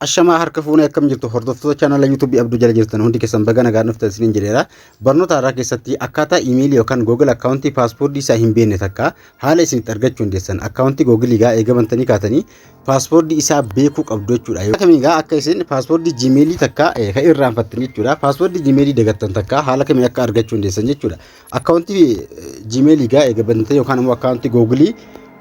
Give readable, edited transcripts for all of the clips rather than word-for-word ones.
Ashamaa harka fuunee akkam jirtu hordoftoota chaanala YouTube Abduu jala jirtan hundi keessan baga nagaa dhuftan isiniin jedheera. Barnoota irraa keessatti akkaataa emailii yookaan Google account paaspoortii isaa hin beekne takka haala isinitti argachuu dandeessan. Account Google gaa eegamantanii kaatanii paaspoortii isaa beekuu qabdu jechuudha. Akkamiin gaa akka isin paaspoortii Gmail takka kan irraanfattan jechuudha. Paaspoortii Gmail dagattan takka haala kamiin akka argachuu dandeessan jechuudha. Account Gmail gaa eegamantanii yookaan immoo account Google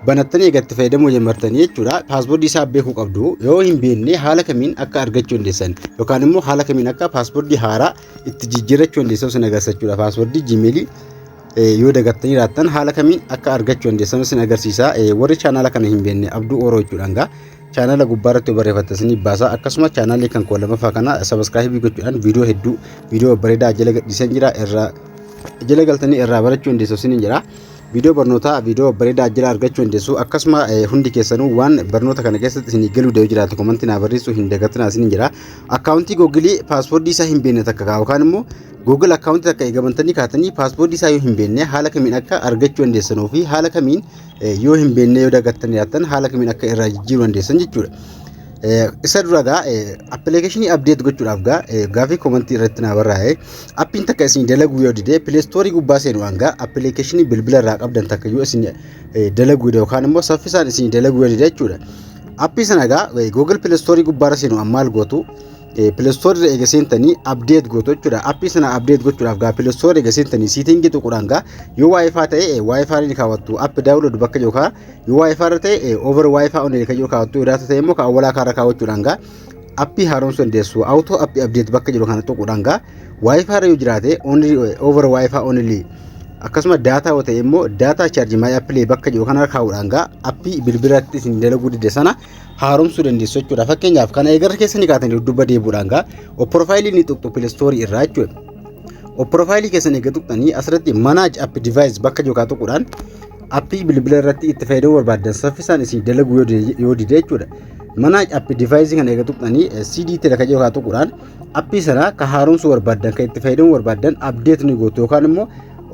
banattanii eegatti fayyadamuu jalqabdanii jechuudha. Paaspoortii isaa beekuu qabdu. Yoo hin beekne haala kamiin akka argachuu dandeessan yookaan immoo haala kamiin akka paaspoortii haaraa itti jijjiirrachuu dandeessan sin agarsiisa jechuudha. Paaspoortii Gmail yoo dagattanii raattan haala kamiin akka argachuu dandeessan sin agarsiisa. Warri chaanala kana hin beekne Abduu Oroo jechuudha. Gaa chaanala gubbaarratti barreeffatanii baasa. Akkasuma chaanalii kan koo lamaffaa kana subscribe gochuudhaan viidiyoo bareedaa jala gadhiisan jira. Jala galtanii irraa barachuu dandeessu sin jira. Video barnoota video bareedaa jira argachuu dandeessu. Akkasuma hundi keessanuu waan barnoota kana keessatti isin galuu dee'u jiraatu komantii na barreessu hin dagatinaa isin jira. Akkaawuntii Google paaspoortii isaa hin beekne takka yookaan immoo Google akkaawuntii takka eegamantanii kaatanii paaspoortii isaa yoo hin beekne haala kamiin akka argachuu dandeessanuu fi haala kamiin yoo hin beekne yoo dagattanii yaattan haala kamiin akka irraa jijjiiruu dandeessan jechuudha. Isa dura gaa application update gochuudhaaf gaafii komantii irratti na barraa'e appiin takka isin dalaguu yoo dide Play Store gubbaa seenuudhaan gaa application bilbila irraa qabdan takka yoo isin dalaguu yookaan immoo saffisaan isin dalaguu yoo dide jechuudha. Appii sana gaa Google Play Store gubbaarra seenuudhaan maal gootu Play Store irra eega seentanii update gootu jechuudha. Appii sana update gochuudhaaf gaa Play Store eega seentanii setting tuquudhaan gaa yoo Wi-Fi ta'e Wi-Fi ni kaawwattu app download bakka jiru kaa yoo Wi-Fi irra ta'e over Wi-Fi on kan jiru kaawwattu yoo data ta'e immoo kan walaa kaarra kaawwachuudhaan gaa appii haaromsuu dandeessu auto appii update bakka jiru kana tuquudhaan gaa Wi-Fi irra yoo jiraate only over Wi-Fi only akkasuma data yoo ta'e immoo data charge my apply bakka jiru kana kaawwadhaan gaa appii bilbiratti isin dalaguu dide sana haaromsuu dandeessu jechuudha. Fakkeenyaaf kana eegarra keessanii kaatanii dudduuba deebuudhaan gaa profaayilii ni tuqxu Play Store irraa jechuudha. Profaayilii keessanii eega tuqxanii asirratti manage app device bakka jiru kaa tuquudhaan appii bilbila irratti itti fayyadamuu barbaadan saffisaan isin dalaguu yoo dide jechuudha. Manage app device kana eega tuqxanii CD tira kan jiru kaa tuquudhaan appii sana ka haaromsuu barbaadan kan itti fayyadamuu barbaadan update ni gootu yookaan immoo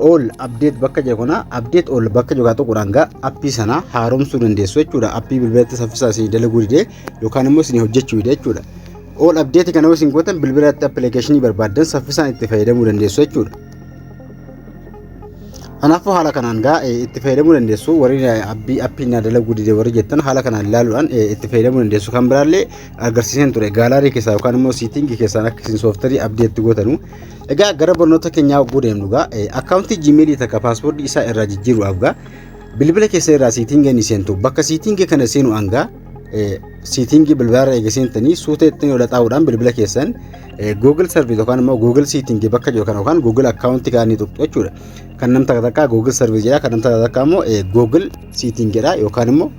all update bakka jiru kana update all bakka jiru kaa tuquudhaan gaa appii sana haaromsuu dandeessu jechuudha. Appii bilbilatti saffisaa isin dalaguu dide yookaan immoo isin hojjechuu dide jechuudha. All update kana isin gootan bilbilatti application barbaadan saffisaan itti fayyadamuu dandeessu jechuudha. Kanaafuu haala kanaan gaa itti fayyadamuu dandeessu. Warri appii na dalaguu dide warri jettan haala kanaan ilaaluudhaan itti fayyadamuu dandeessu. Kan biraallee agarsiisan ture gaalaarii keessaa yookaan immoo siitingii keessaan akka isin sooftarii update gootanu. Egaa gara barnoota keenyaa oguu deemnu gaa akkaawuntii Gmail takka paaspoortii isaa irraa jijjiiruudhaaf gaa bilbila keessa irraa siitingii ni seentu. Bakka siitingii kana seenuudhaan gaa siitingii bilbila irraa eega seentanii suuta ittiin ol xaa'uudhaan bilbila keessan Google service yookaan immoo Google siitingii bakka jiru kana yookaan Google akkaawuntii kana ni tuqxu jechuudha. Kan nam takka Google service jedha kan nam takka immoo Google siitingiidha yookaan immoo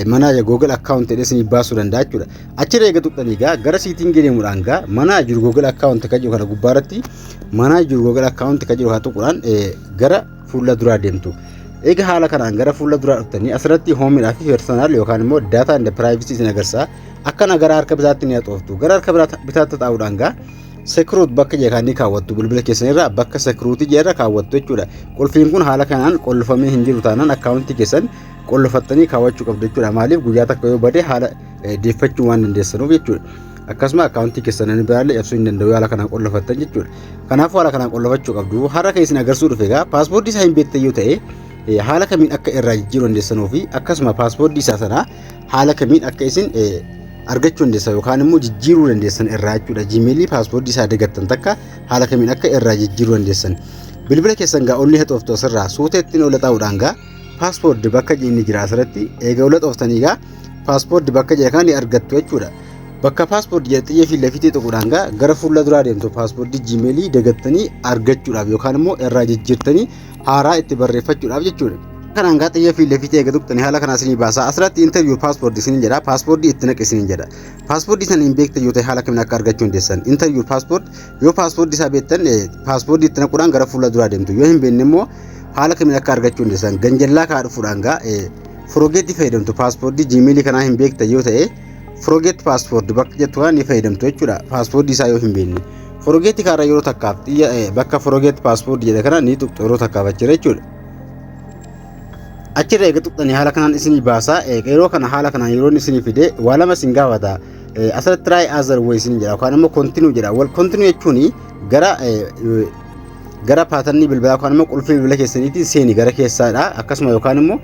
manaaja Google account isin baasuu danda'a jechuudha. Achirra eega tuqxanii gaa gara siitingii deemuudhaan gaa manaaja jiru Google account kan jiru kana gubbaarratti manaaja jiru Google account kan jiru haa tuquudhaan gara fuula duraa deemtu. Eega haala kanaan gara fuula duraa dhuftanii asirratti hoomidhaa fi personal yookaan immoo data and privacy isin agarsiisa. Akkana gara harka bitaatti ni haxooftu. Gara harka bitaatti taa'uudhaan gaa security bakka jeekaanii kaawwattu bilbila keessanirraa bakka security jeerra kaawwattu jechuudha. Qulfiin kun haala kanaan qollofamee hin jiru taanaan akkaawuntii keessan qollofattanii kaawwachuu qabdu jechuudha. Maaliif guyyaa takka yoo bade haala deeffachuu waan dandeessanuuf jechuudha. Akkasuma akkaawuntii keessan biraallee ibsuu hin danda'u haala kanaan qollofattan jechuudha. Kanaafuu haala kanaan qollofachuu qabdu. Har'a kan isin agarsiisuu dhufe egaa paaspoortii isaa hin beektan yoo ta'e haala kamiin akka irraa jijjiiruu dandeessanuu fi akkasuma paaspoortii isaa sana haala kamiin akka isin argachuu dandeessan yookaan immoo jijjiiruu dandeessan irraa jechuudha. Gmail paaspoortii isaa dagattan takka haala kamiin akka irraa jijjiiruu dandeessan. Bilbila keessan gaa onni haxooftu asirraa suuta ittiin ol xaa'uudhaan gaa paaspoortii bakka inni jira asirratti eega ol xooftanii gaa paaspoortii bakka jira kan argattu jechuudha. Bakka paaspoortii jira xiyya fi lafiitii tuquudhaan gaa gara fuula duraa deemtu paaspoortii Gmail dagattanii argachuudhaaf yookaan immoo irraa jijjiirtanii haaraa itti barreeffachuudhaaf jechuudha. Kanaan gaa xiyya fi lafiitii eega tuqxanii haala kanaa isinii baasa. Asirratti interview paaspoortii isin jedha. Paaspoortii itti naqi isin jedha. Paaspoortii sana hin beektan yoo ta'e haala kamiin akka argachuu dandeessan. Interview paaspoort yoo paaspoortii isaa beektan paaspoortii itti naquudhaan gara fuula duraa deemtu. Yoo hin beekne immoo haala kamiin akka argachuu dandeessan. Ganjallaa kaa dhufuudhaan gaa forgeetti fayyadamtu. Paaspoortii Gmail kanaa hin beektan yoo ta'e forgeet paaspoortii bakka jettu kan ni fayyadamtu jechuudha. Paaspoortii isaa yoo hin beekne. Forgeetti kaarra yeroo takkaaf bakka forgeet paaspoortii jedha kana ni tuqxu yeroo takkaaf achirra jechuudha. Achirra eega tuqxanii haala kanaan isinii baasa. Yeroo kana haala kanaan yeroo isinii fide waa lama isin gaafata. asirratti try other ways ni jira yookaan immoo continue jira. Wal continue jechuun gara paaternii bilbilaa yookaan immoo qulfii bilbila keessaniitiin seeni gara keessaadha. Akkasuma yookaan immoo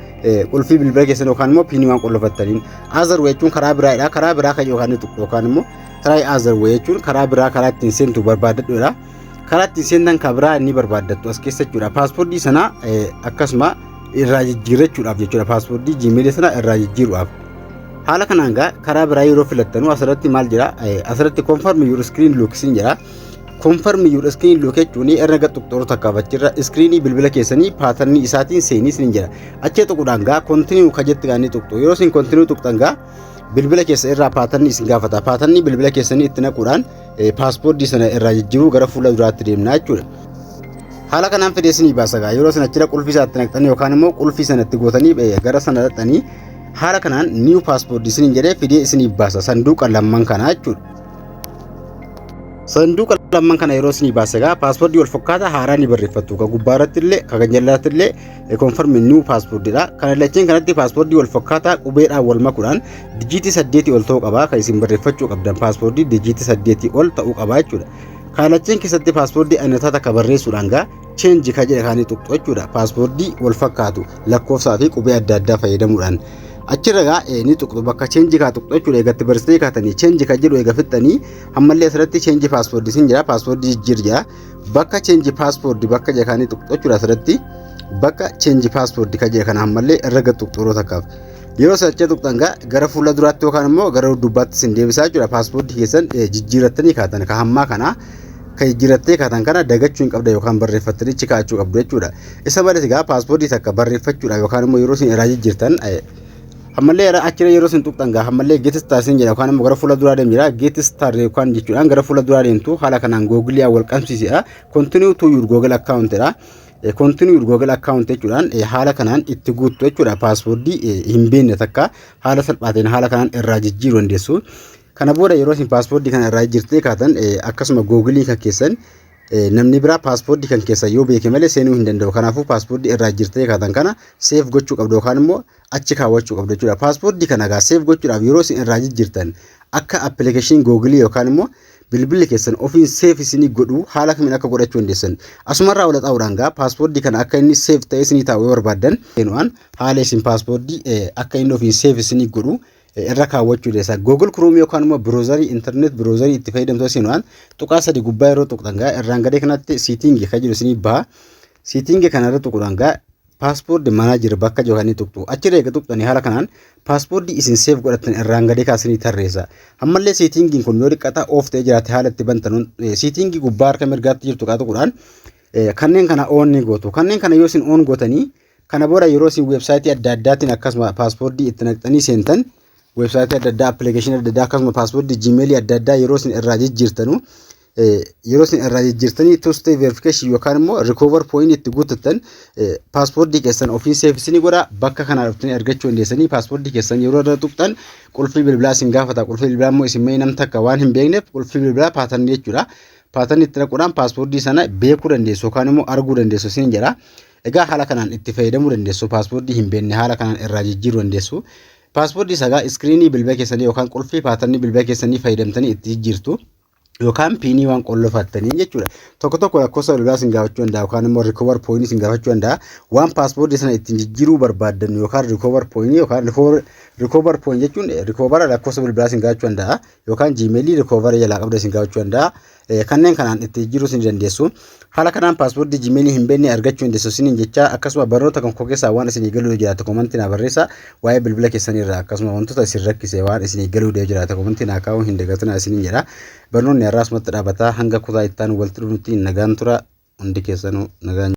qulfii bilbila keessan yookaan immoo piinii waan qullofattaniin other way jechuun karaa biraadha. Karaa biraa kan yookaan immoo try other way jechuun karaa biraa karaa ittiin seentu barbaadadhuudha. Karaa ittiin seentan kan biraa inni barbaadattu as keessa jechuudha. Paaspoortii sana akkasuma irraa jijjiirrachuudhaaf jechuudha. Paaspoortii Gmail sana irraa jijjiiruudhaaf. Haala kanaan karaa biraa yeroo filattanu asirratti maal jira? Asirratti confirm your screen lock sin jira. Confirm your screen lock jechuun irra tuqxooruu takka bachirra screenii bilbila keessanii paaternii isaatiin seenii sin jira. Achii tuquudhaan continue ka jetti gaanii tuqxu. Yeroo sin continue tuqxan bilbila keessa irraa paaternii isin gaafata. Paaternii bilbila keessanii itti naquudhaan paaspoortii sana irraa jijjiiruu gara fuula duraatti deemna jechuudha. Haala kanaan fedhee isinii baasa yeroo sin achira qulfii isaatti naqxanii yookaan immoo qulfii sanatti gootanii gara sana dhaqxanii haala kanaan new passport isin jedhee fidee isinii baasa sanduuqa lamman kana jechuudha. Sanduuqa lamman kana yeroo isinii baasa passport wal fakkaata haaraa ni barreeffattu ka gubbaarratti illee ka ganjallaatti illee confirm new passport dha. Kana lacheen kanatti passport wal fakkaata qubeedhaan wal makuudhaan dijiitii 8 ol ta'uu qaba. Kan isin barreeffachuu qabdan passport dijiitii 8 ol ta'uu qaba jechuudha. Kana lacheen keessatti passport annetaa takka barreessuudhaan change ka jedhe kaanii tuqxu jechuudha. Passport wal fakkaatu lakkoofsaa fi qubee adda addaa fayyadamuudhaan achirra ni tuqxu bakka change ka tuqxu jechuudha. Eegatti barreessitee kaatanii change ka jedhu eega fixxanii ammallee asirratti change passport isin jira. Passport jijjiir jira. Bakka change passport bakka jedhe kaanii tuqxu jechuudha. Asirratti bakka change passport ka jedhe kana ammallee irra tuqxu yeroo takkaaf. Yeroo sacha tuqxan gara fuula duraatti yookaan immoo gara dudduubaatti isin deebisaa jechuudha. Passport keessan jijjiirattanii kaatan ka hammaa kana ka jijjiirattee kaatan kana dagachuu hin qabda yookaan barreeffattanii achi kaa'achuu qabdu jechuudha. Isa malees passport takka barreeffachuudha yookaan immoo yeroo isin irraa jijjiirtan ammallee achira yeroo isin tuqxan ammallee get star isin jedha yookaan immoo gara fuula duraa deemu jira. Get star yookaan jechuudhaan gara fuula duraa deemtu haala kanaan Google wal qabsiisidha. Continue to your Google account dha. Continue your Google account jechuudhaan haala kanaan itti guuttu jechuudha. Paaspoortii hin beekne takka haala salphaatiin haala kanaan irraa jijjiiruu dandeessu. Kana booda yeroo isin paaspoortii kana irraa jijjiirtee kaatan akkasuma Google kan keessan namni biraa paaspoortii kan keessa yoo beeke malee seenuu hin danda'u. Kanaafuu paaspoortii irraa jijjiirtee kaatan kana save gochuu qabdu yookaan immoo achi kaawwachuu qabdu jechuudha. Paaspoortii kana save gochuudhaaf yeroo isin irraa jijjiirtan akka application Google yookaan immoo bilbilli keessan ofiin save isinii godhu haala kamiin akka godhachuu dandeessan asumarraa wal xaa'uudhaan paaspoortii kana akka inni save ta'ee isinii taa'u yoo barbaadan haala isin paaspoortii akka inni ofiin save isinii godhu irra kaawwachuu dandeessa. Google Chrome yookaan immoo browserii internet browserii itti fayyadamtu isin tuqaa sadi gubbaa yeroo tuqxan irraan gadee kanatti setting kan jiru isinii baha. Setting kana irra tuquudhaan passport manager bakka jooganii tuqxu achirra eega tuqxanii haala kanaan passport isin save godhatan irraan gadee kaasanii tarreessa. Ammallee setting kun yoo dhiqqata off ta'ee jiraate haala itti bantan setting gubbaa harka mirgaatti jirtu tuquudhaan kanneen kana on ni gootu. Kanneen kana yoo isin on gootanii kana booda yeroo isin website adda addaatiin akkasuma passport itti naqxanii seentan website adda addaa application adda addaa akkasuma passport Gmail adda addaa yeroo isin irraa jijjiirtanu yeroo isin irraa jijjiirtanii two step verification yookaan immoo recover point itti guutattan paaspoortii keessan ofiin save isinii godha. Bakka kana dhuftanii argachuu dandeessanii paaspoortii keessan yeroo irra tuqxan qulfii bilbilaa isin gaafata. Qulfii bilbilaa immoo isin mee namni takka waan hin beekneef qulfii bilbilaa paaternii jechuudha. Paaternii itti naquudhaan paaspoortii sana beekuu dandeessu yookaan immoo arguu dandeessu isin jedha. Egaa haala kanaan itti fayyadamuu dandeessu. Paaspoortii hin beekne haala kanaan irraa jijjiiruu dandeessu. Paaspoortii sagaa iskiriinii bilbila keessanii yookaan qulfii paaternii bilbila keessanii fayyadamtanii itti jijjiirtu. Yookaan piinii waan qollofattanii jechuudha. Tokko tokko lakkoofsa bilbilaa isin gaafachuu danda'a yookaan immoo recover point isin gaafachuu danda'a. Waan paaspoortii sana ittiin jijjiiruu barbaadan yookaan recover point yookaan recover point jechuun recover lakkoofsa bilbilaa isin gaafachuu danda'a yookaan Gmail recover jalaa qabda isin gaafachuu danda'a. Kanneen kanaan itti jijjiiruu isin dandeessu. Haala kanaan paaspoortii Gmail hin beekne argachuu dandeessu isin jecha akkasuma barnoota kan keessaa waan isin galuu jiraate komentii na barreessa. Waa'ee bilbila keessanii irraa akkasuma wantoota isin rakkise waan isin galuu jiraate komentii na kaa'uu hin dagatinaa isin jedha. Barnoonni har'aas matti dhaabataa hanga kutaa itti aanu walitti dhufuutti nagaan tura hundi keessanuu nagaan